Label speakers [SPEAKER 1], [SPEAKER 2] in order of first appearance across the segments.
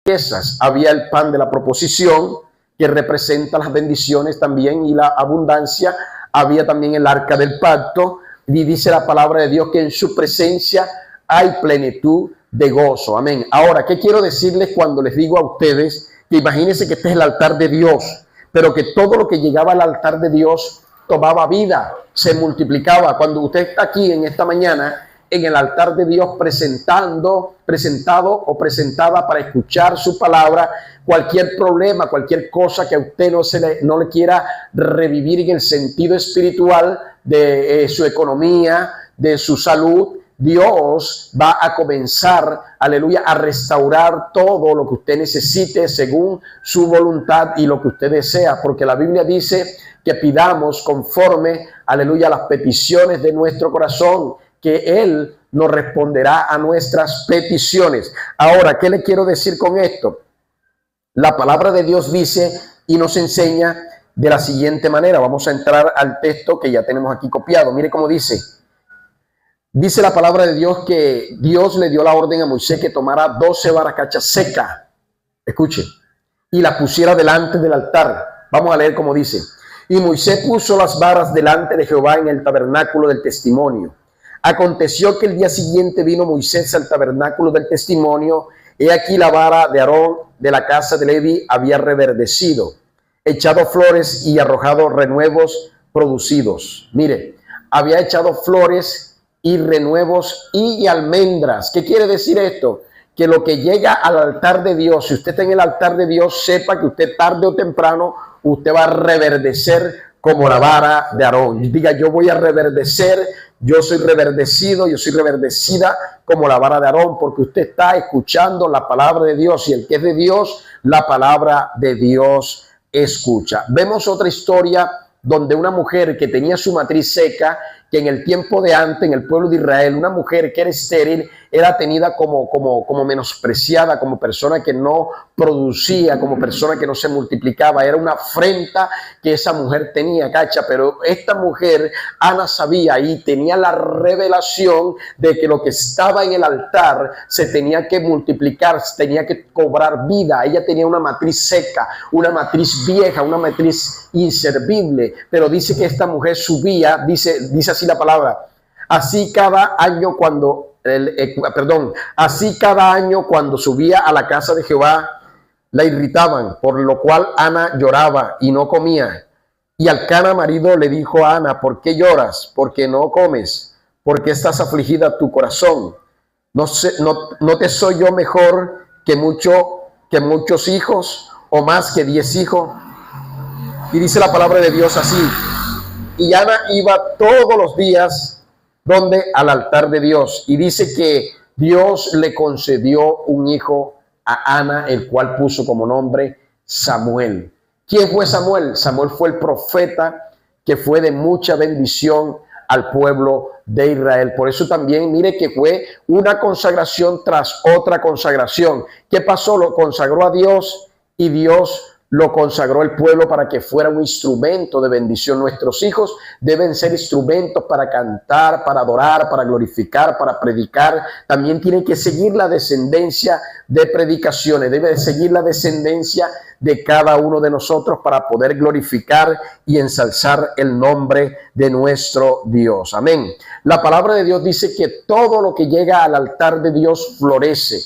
[SPEAKER 1] riquezas. Había el pan de la proposición, que representa las bendiciones también y la abundancia. Había también el arca del pacto, y dice la palabra de Dios que en su presencia hay plenitud de gozo. Amén. Ahora, ¿qué quiero decirles cuando les digo a ustedes que imagínense que este es el altar de Dios, pero que todo lo que llegaba al altar de Dios tomaba vida, se multiplicaba? Cuando usted está aquí en esta mañana en el altar de Dios presentado o presentada para escuchar su palabra, cualquier problema, cualquier cosa que a usted no le quiera revivir en el sentido espiritual de su economía, de su salud, Dios va a comenzar, aleluya, a restaurar todo lo que usted necesite según su voluntad y lo que usted desea, porque la Biblia dice que pidamos conforme, aleluya, a las peticiones de nuestro corazón, que Él nos responderá a nuestras peticiones. Ahora, ¿qué le quiero decir con esto? La palabra de Dios dice y nos enseña de la siguiente manera. Vamos a entrar al texto que ya tenemos aquí copiado. Mire cómo dice. Dice la palabra de Dios que Dios le dio la orden a Moisés que tomara 12 varas cachas secas. Escuche. Y las pusiera delante del altar. Vamos a leer cómo dice. Y Moisés puso las varas delante de Jehová en el tabernáculo del testimonio. Aconteció que el día siguiente vino Moisés al tabernáculo del testimonio. He aquí la vara de Aarón de la casa de Levi había reverdecido, echado flores y arrojado renuevos producidos. Mire, había echado flores y renuevos y almendras. ¿Qué quiere decir esto? Que lo que llega al altar de Dios, si usted está en el altar de Dios, sepa que usted tarde o temprano, usted va a reverdecer como la vara de Aarón. Diga, yo voy a reverdecer, yo soy reverdecido, yo soy reverdecida como la vara de Aarón, porque usted está escuchando la palabra de Dios, y el que es de Dios, la palabra de Dios escucha. Vemos otra historia donde una mujer que tenía su matriz seca, que en el tiempo de antes, en el pueblo de Israel, una mujer que era estéril, era tenida como menospreciada, como persona que no producía, como persona que no se multiplicaba. Era una afrenta que esa mujer tenía, cacha. Pero esta mujer, Ana, sabía y tenía la revelación de que lo que estaba en el altar se tenía que multiplicar, tenía que cobrar vida. Ella tenía una matriz seca, una matriz vieja, una matriz inservible. Pero dice que esta mujer subía, dice así la palabra, así cada año cuando subía a la casa de Jehová, la irritaban, por lo cual Ana lloraba y no comía. Y Elcana, marido, le dijo a Ana, ¿por qué lloras? ¿Por qué no comes? ¿Por qué estás afligida tu corazón? ¿No te soy yo mejor que muchos hijos, o más que 10 hijos? Y dice la palabra de Dios así. Y Ana iba todos los días al altar de Dios. Y dice que Dios le concedió un hijo a Ana, el cual puso como nombre Samuel. ¿Quién fue Samuel? Samuel fue el profeta que fue de mucha bendición al pueblo de Israel. Por eso también, mire que fue una consagración tras otra consagración. ¿Qué pasó? Lo consagró a Dios y Dios lo consagró el pueblo para que fuera un instrumento de bendición. Nuestros hijos deben ser instrumentos para cantar, para adorar, para glorificar, para predicar. También tienen que seguir la descendencia de predicaciones, debe seguir la descendencia de cada uno de nosotros para poder glorificar y ensalzar el nombre de nuestro Dios. Amén. La palabra de Dios dice que todo lo que llega al altar de Dios florece.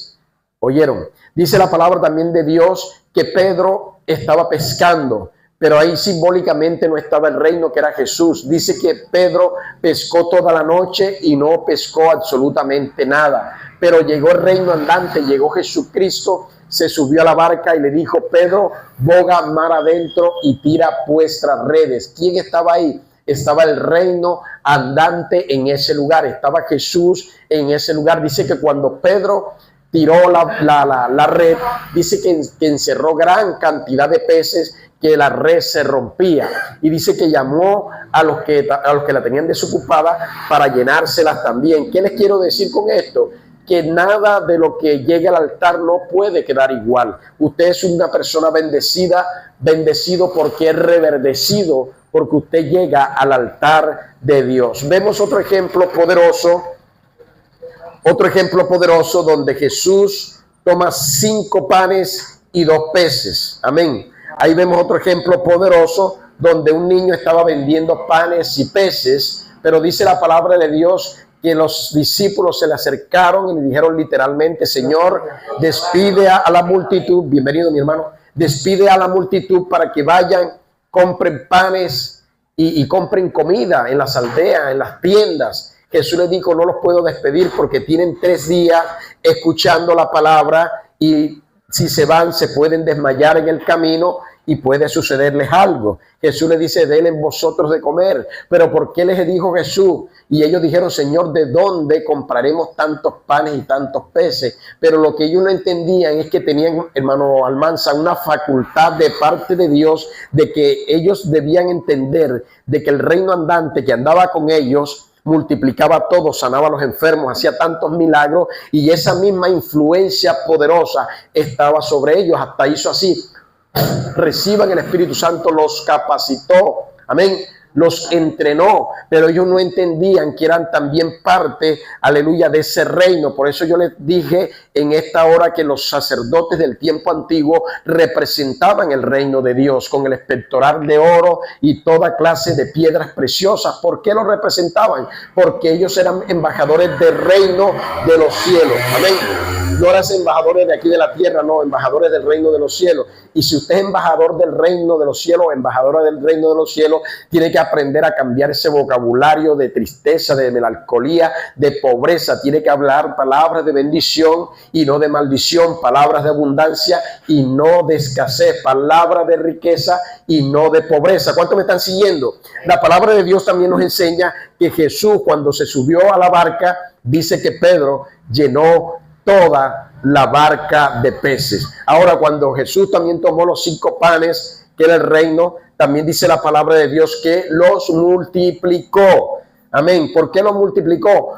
[SPEAKER 1] ¿Oyeron? Dice la palabra también de Dios que Pedro estaba pescando, pero ahí simbólicamente no estaba el reino, que era Jesús. Dice que Pedro pescó toda la noche y no pescó absolutamente nada, pero llegó el reino andante, llegó Jesucristo, se subió a la barca y le dijo, Pedro, boga mar adentro y tira vuestras redes. ¿Quién estaba ahí? Estaba el reino andante en ese lugar, estaba Jesús en ese lugar. Dice que cuando Pedro tiró la red, dice que encerró gran cantidad de peces, que la red se rompía, y dice que llamó a los que la tenían desocupada para llenárselas también. ¿Qué les quiero decir con esto? Que nada de lo que llegue al altar no puede quedar igual. Usted es una persona bendecida, bendecido porque es reverdecido, porque usted llega al altar de Dios. Vemos otro ejemplo poderoso donde Jesús toma 5 panes y 2 peces. Amén. Ahí vemos otro ejemplo poderoso donde un niño estaba vendiendo panes y peces, pero dice la palabra de Dios que los discípulos se le acercaron y le dijeron literalmente: Señor, despide a la multitud, bienvenido mi hermano, despide a la multitud para que vayan, compren panes y compren comida en las aldeas, en las tiendas. Jesús les dijo: no los puedo despedir porque tienen 3 días escuchando la palabra y si se van se pueden desmayar en el camino y puede sucederles algo. Jesús les dice: denle vosotros de comer. Pero ¿por qué les dijo Jesús? Y ellos dijeron: Señor, ¿de dónde compraremos tantos panes y tantos peces? Pero lo que ellos no entendían es que tenían, hermano Almanza, una facultad de parte de Dios de que ellos debían entender de que el reino andante que andaba con ellos multiplicaba todo, sanaba a los enfermos, hacía tantos milagros, y esa misma influencia poderosa estaba sobre ellos. Hasta hizo así: reciban el Espíritu Santo, los capacitó, amén, los entrenó, pero ellos no entendían que eran también parte, aleluya, de ese reino. Por eso yo les dije en esta hora que los sacerdotes del tiempo antiguo representaban el reino de Dios con el pectoral de oro y toda clase de piedras preciosas. ¿Por qué lo representaban? Porque ellos eran embajadores del reino de los cielos, amén. No eran embajadores de aquí de la tierra, no, embajadores del reino de los cielos. Y si usted es embajador del reino de los cielos, embajadora del reino de los cielos, tiene que aprender a cambiar ese vocabulario de tristeza, de melancolía, de pobreza. Tiene que hablar palabras de bendición y no de maldición, palabras de abundancia y no de escasez, palabras de riqueza y no de pobreza. ¿Cuántos me están siguiendo? La palabra de Dios también nos enseña que Jesús, cuando se subió a la barca, dice que Pedro llenó toda la barca de peces. Ahora, cuando Jesús también tomó los 5 panes, que era el reino, también dice la palabra de Dios que los multiplicó. Amén. ¿Por qué los multiplicó?